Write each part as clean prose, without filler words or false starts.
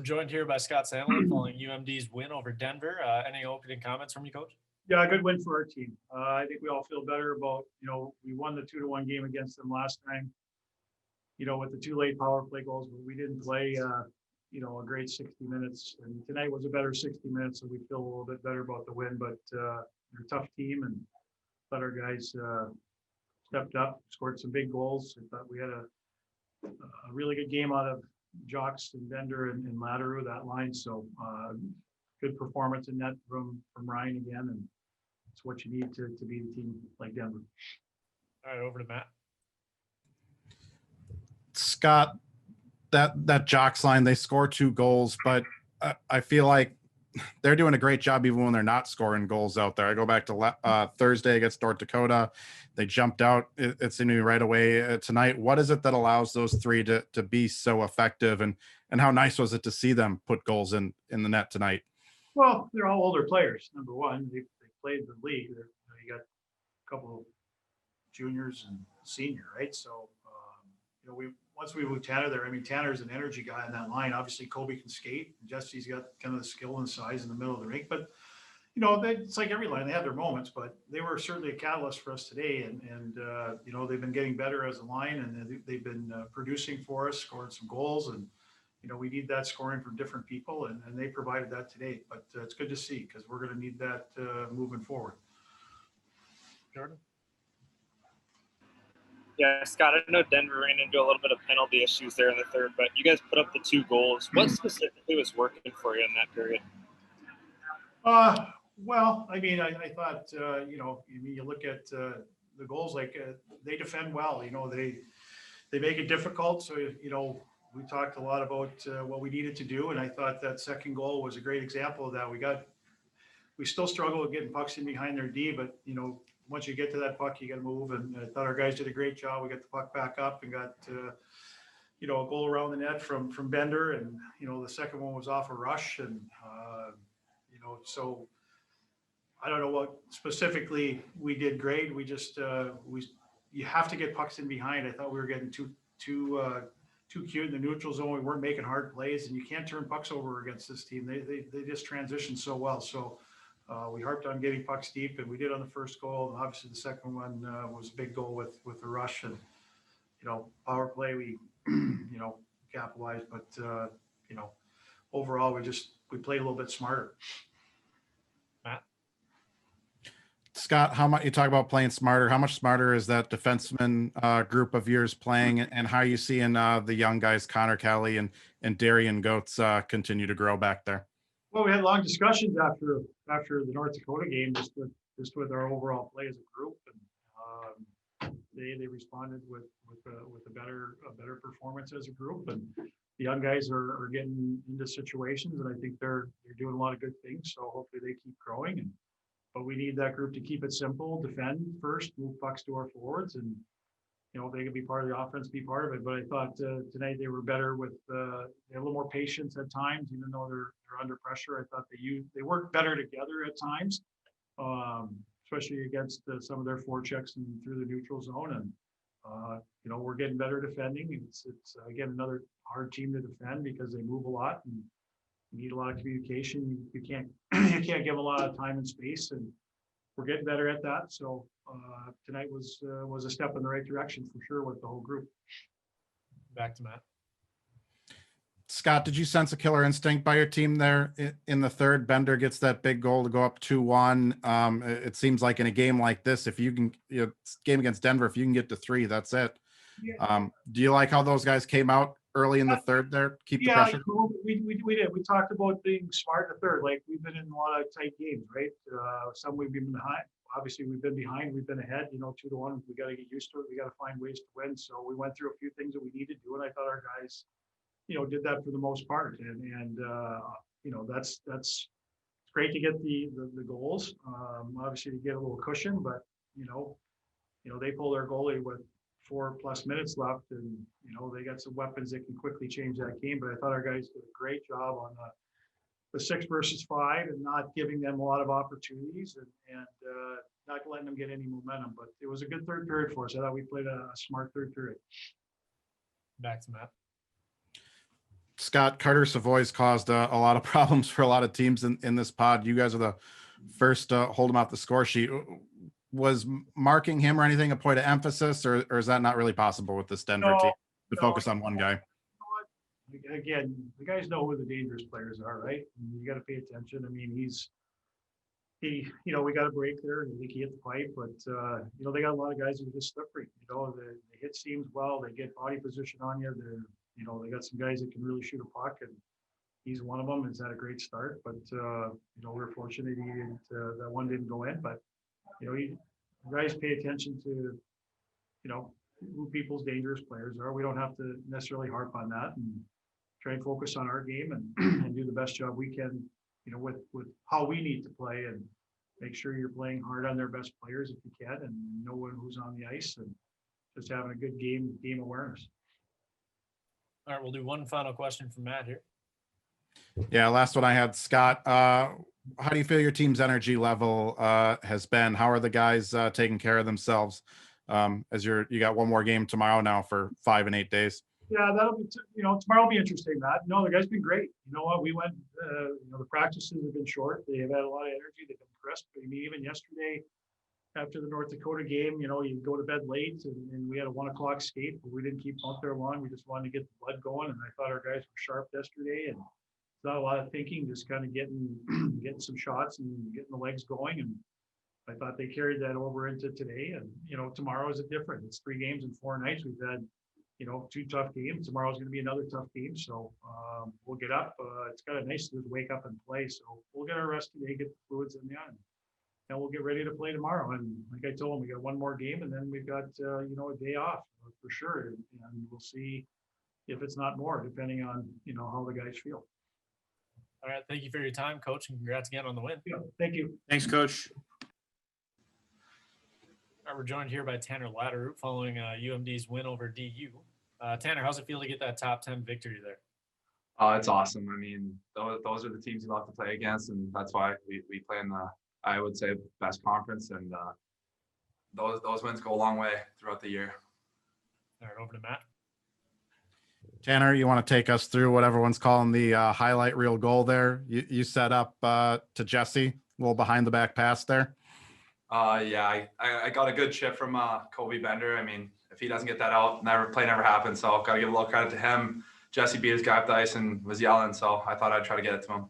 joined here by Scott Sandelin following UMD's win over Denver. Any opening comments from you, Coach? Yeah, good win for our team. I think we all feel better about, we won the 2-1 game against them last time, with the 2 late power play goals, but we didn't play, a great 60 minutes. And tonight was a better 60 minutes, so we feel a little bit better about the win. But they're a tough team, and thought our guys stepped up, scored some big goals. I thought we had a really good game out of Jacques and Bender and Laderoute, that line. So good performance in net from Ryan again, and it's what you need to beat a team like Denver. All right, over to Matt. Scott, that Jacques line, they score 2 goals, but I feel like they're doing a great job even when they're not scoring goals out there. I go back to Thursday against North Dakota. They jumped out, it seemed to me, right away tonight. What is it that allows those 3 to be so effective, and how nice was it to see them put goals in the net tonight? Well, they're all older players. Number one, they played the league. You got a couple of juniors and senior, right? So, once we moved Tanner there, Tanner's an energy guy on that line. Obviously, Kobe can skate. Jesse's got kind of the skill and size in the middle of the rink. But, it's like every line. They have their moments, but they were certainly a catalyst for us today. And they've been getting better as a line, and they've been producing for us, scoring some goals. And, we need that scoring from different people, and they provided that today. But it's good to see, because we're going to need that moving forward. Jordan? Yeah, Scott, I know Denver ran into a little bit of penalty issues there in the third, but you guys put up the 2 goals. What specifically was working for you in that period? Well, I thought, you look at the goals, like they defend well, they make it difficult. So, we talked a lot about what we needed to do. And I thought that second goal was a great example of that. We still struggle with getting pucks in behind their D, but, once you get to that puck, you got to move. And I thought our guys did a great job. We got the puck back up and got, a goal around the net from Bender. And, the second one was off a rush. And, so I don't know what specifically we did great. We just, you have to get pucks in behind. I thought we were getting too cute in the neutral zone. We weren't making hard plays, and you can't turn pucks over against this team. They just transition so well. So we harped on getting pucks deep, and we did on the first goal. And obviously the second one was a big goal with the rush, and, power play, we, capitalized, but, overall we played a little bit smarter. Matt? Scott, how much you talk about playing smarter? How much smarter is that defenseman group of yours playing, and how are you seeing the young guys, Connor Kelly and Darian Goetz, continue to grow back there? Well, we had long discussions after the North Dakota game, just with our overall play as a group, and they responded with a better performance as a group, and the young guys are getting into situations, and I think they're doing a lot of good things. So hopefully they keep growing. But we need that group to keep it simple, defend first, move pucks to our forwards, and they can be part of the offense, be part of it. But I thought tonight they were better with they had a little more patience at times, even though they're under pressure. I thought they worked better together at times, especially against some of their forechecks and through the neutral zone. And we're getting better defending. It's again another hard team to defend because they move a lot and you need a lot of communication. You can't give a lot of time and space, and we're getting better at that. So tonight was a step in the right direction for sure with the whole group. Back to Matt. Scott, did you sense a killer instinct by your team there in the third? Bender gets that big goal to go up 2-1. It seems like in a game like this, if you can, game against Denver, if you can get to 3, that's it. Yeah. Do you like how those guys came out early in the third there? Keep the pressure? We did. We talked about being smart in the third. Like, we've been in a lot of tight games, right? Some we've been behind. Obviously, we've been behind. We've been ahead, 2-1. We got to get used to it. We got to find ways to win. So we went through a few things that we need to do, and I thought our guys did that for the most part. And that's great to get the goals. Obviously to get a little cushion, but they pull their goalie with 4+ minutes left, and they got some weapons that can quickly change that game. But I thought our guys did a great job on the 6 versus 5 and not giving them a lot of opportunities and not letting them get any momentum. But it was a good third period for us. I thought we played a smart third period. Back to Matt. Scott, Carter Savoy's caused a lot of problems for a lot of teams in this pod. You guys are the first to hold him off the score sheet. Was marking him or anything a point of emphasis, or is that not really possible with this Denver No, team to no. focus on one guy? You know what? Again, the guys know who the dangerous players are, right? And you got to pay attention. I mean, we got a break there, and I think he hit the pipe, but they got a lot of guys who are just slippery. They hit seams well, they get body position on you. They got some guys that can really shoot a puck, and he's one of them. Has had a great start, but we're fortunate that one didn't go in. But guys pay attention to who people's dangerous players are. We don't have to necessarily harp on that, and try and focus on our game and do the best job we can. With how we need to play, and make sure you're playing hard on their best players if you can, and knowing who's on the ice, and just having a good game awareness. All right, we'll do one final question from Matt here. Yeah, last one I had, Scott. How do you feel your team's energy level has been? How are the guys taking care of themselves as you got one more game tomorrow now for 5 and 8 days? Yeah, that'll be, tomorrow will be interesting, Matt. No, the guys been great. You know what? We went, the practices have been short. They have had a lot of energy. They've been crisp. I mean, even yesterday after the North Dakota game, you go to bed late, and we had a 1 o'clock skate, but we didn't keep out there long. We just wanted to get the blood going. And I thought our guys were sharp yesterday, and not a lot of thinking, just kind of getting some shots and getting the legs going. And I thought they carried that over into today. And, tomorrow is different. It's 3 games in 4 nights. We've had 2 tough games. Tomorrow's going to be another tough game. So we'll get up. It's kind of nice to just wake up and play. So we'll get our rest today, get the fluids in the end, and we'll get ready to play tomorrow. And like I told them, we got 1 more game, and then we've got, a day off for sure. And we'll see if it's not more, depending on, how the guys feel. All right. Thank you for your time, Coach, and congrats again on the win. Yeah, thank you. Thanks, Coach. All right, we're joined here by Tanner Laderoute following UMD's win over DU. Tanner, how's it feel to get that top 10 victory there? It's awesome. I mean, those are the teams you love to play against, and that's why we play in the, I would say, best conference, and those wins go a long way throughout the year. All right, over to Matt. Tanner, you want to take us through what everyone's calling the highlight reel goal there? You set up to Jesse, a little behind the back pass there. Yeah, I got a good chip from Kobe Bender. I mean, if he doesn't get that out, play never happens. So got to give a little credit to him. Jesse beat his guy up the ice and was yelling, so I thought I'd try to get it to him.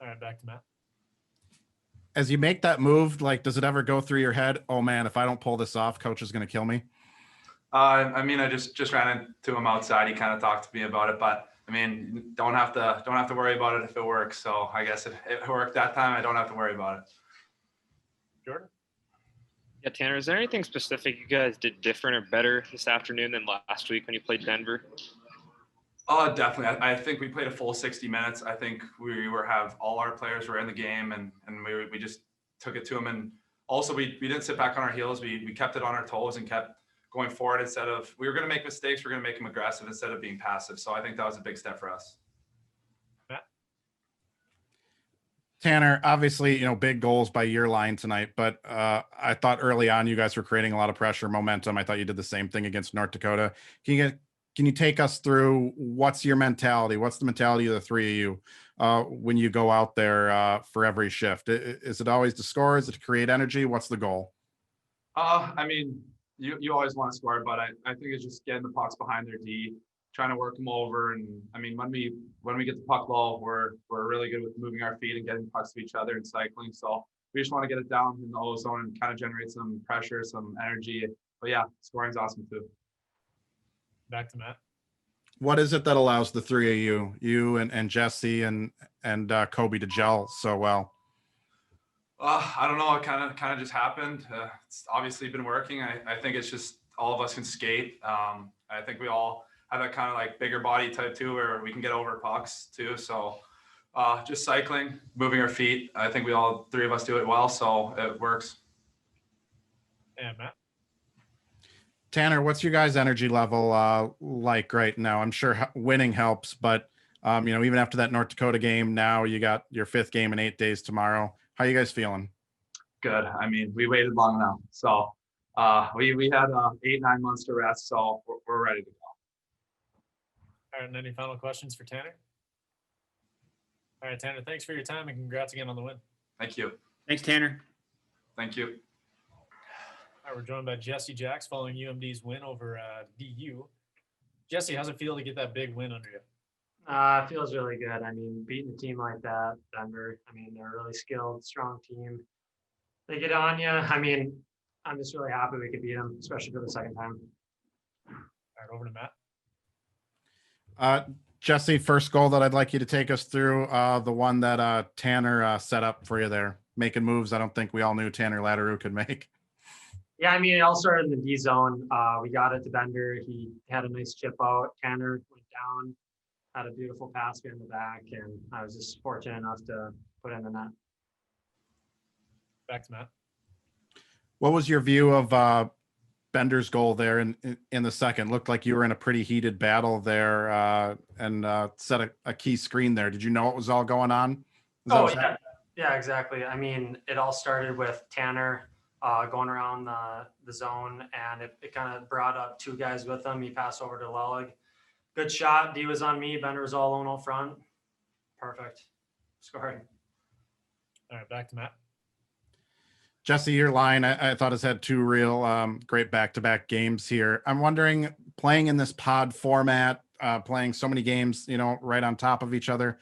All right, back to Matt. As you make that move, does it ever go through your head, oh man, if I don't pull this off, coach is going to kill me? I mean, I just ran into him outside. He kind of talked to me about it, but I mean, don't have to worry about it if it works. So I guess it worked that time. I don't have to worry about it. Jordan? Yeah, Tanner, is there anything specific you guys did different or better this afternoon than last week when you played Denver? Definitely. I think we played a full 60 minutes. I think all our players were in the game, and we just took it to them. And also we didn't sit back on our heels. We kept it on our toes and kept going forward instead of, we were going to make mistakes. We're going to make them aggressive instead of being passive. So I think that was a big step for us. Tanner, obviously, big goals by your line tonight, but I thought early on you guys were creating a lot of pressure, momentum. I thought you did the same thing against North Dakota. Can you take us through what's your mentality? What's the mentality of the 3 of you when you go out there for every shift? Is it always to score? Is it to create energy? What's the goal? I mean, you always want to score, but I think it's just getting the pucks behind their D, trying to work them over. And I mean, when we get the puck low, we're really good with moving our feet and getting pucks to each other and cycling. So we just want to get it down in the O zone and kind of generate some pressure, some energy. But yeah, scoring's awesome too. Back to Matt. What is it that allows the 3 of you and Jesse and Kobe to gel so well? I don't know. It kind of just happened. It's obviously been working. I think it's just all of us can skate. I think we all have that kind of bigger body type too, where we can get over pucks too. So just cycling, moving our feet. I think we all 3 of us do it well, so it works. And Matt. Tanner, what's your guys' energy level like right now? I'm sure winning helps, but even after that North Dakota game, now you got your 5th game in 8 days tomorrow. How are you guys feeling? Good. I mean, we waited long enough, so we had 8-9 months to rest, so we're ready to go. All right, and any final questions for Tanner? All right, Tanner, thanks for your time and congrats again on the win. Thank you. Thanks, Tanner. Thank you. All right, we're joined by Jacques following UMD's win over DU. Jesse, how's it feel to get that big win under you? It feels really good. I mean, beating a team like that, Denver, I mean, they're a really skilled, strong team. They get on you. I mean, I'm just really happy we could beat them, especially for the second time. All right, over to Matt. Jesse, first goal that I'd like you to take us through, the one that Tanner set up for you there, making moves I don't think we all knew Tanner Laderoute could make. Yeah, I mean, it all started in the D zone. We got it to Bender. He had a nice chip out. Tanner went down, had a beautiful pass in the back, and I was just fortunate enough to put in the net. Back to Matt. What was your view of Bender's goal there in the second? Looked like you were in a pretty heated battle there and set a key screen there. Did you know what was all going on? Is that Oh, what's yeah. happening? Yeah, exactly. I mean, it all started with Tanner going around the zone, and it kind of brought up two guys with him. He passed over to Lelig. Good shot. D was on me. Bender was all alone out front. Perfect. Scored. All right, back to Matt. Jesse, your line, I thought has had two real great back-to-back games here. I'm wondering, playing in this pod format, playing so many games, right on top of each other,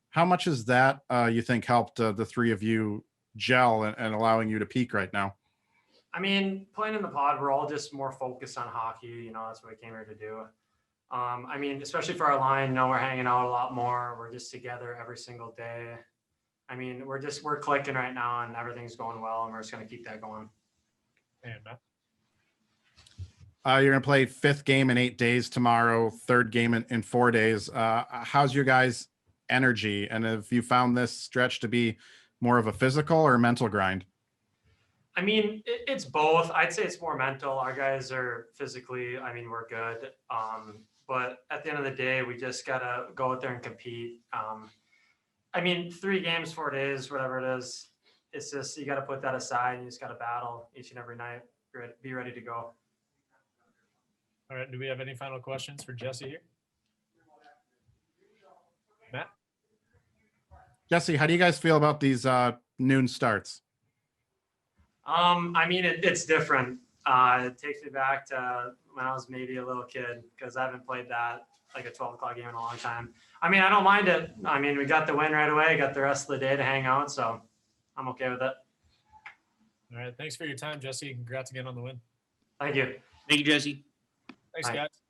how much has that you think helped the three of you gel and allowing you to peak right now? I mean, playing in the pod, we're all just more focused on hockey. That's what we came here to do. I mean, especially for our line, we're hanging out a lot more. We're just together every single day. I mean, we're clicking right now and everything's going well, and we're just going to keep that going. And Matt. You're going to play fifth game in 8 days tomorrow, third game in 4 days. How's your guys' energy? And have you found this stretch to be more of a physical or mental grind? I mean, it's both. I'd say it's more mental. Our guys are physically, I mean, we're good. But at the end of the day, we just got to go out there and compete. I mean, 3 games, 4 days, whatever it is, it's just, you got to put that aside and you just got to battle each and every night. Be ready to go. All right, do we have any final questions for Jesse here? Matt? Jesse, how do you guys feel about these noon starts? I mean, it's different. It takes me back to when I was maybe a little kid, because I haven't played that like a 12 o'clock game in a long time. I mean, I don't mind it. I mean, we got the win right away, got the rest of the day to hang out, so I'm okay with it. All right, thanks for your time, Jesse. Congrats again on the win. Thank you. Thank you, Jesse. Thanks, Bye. guys.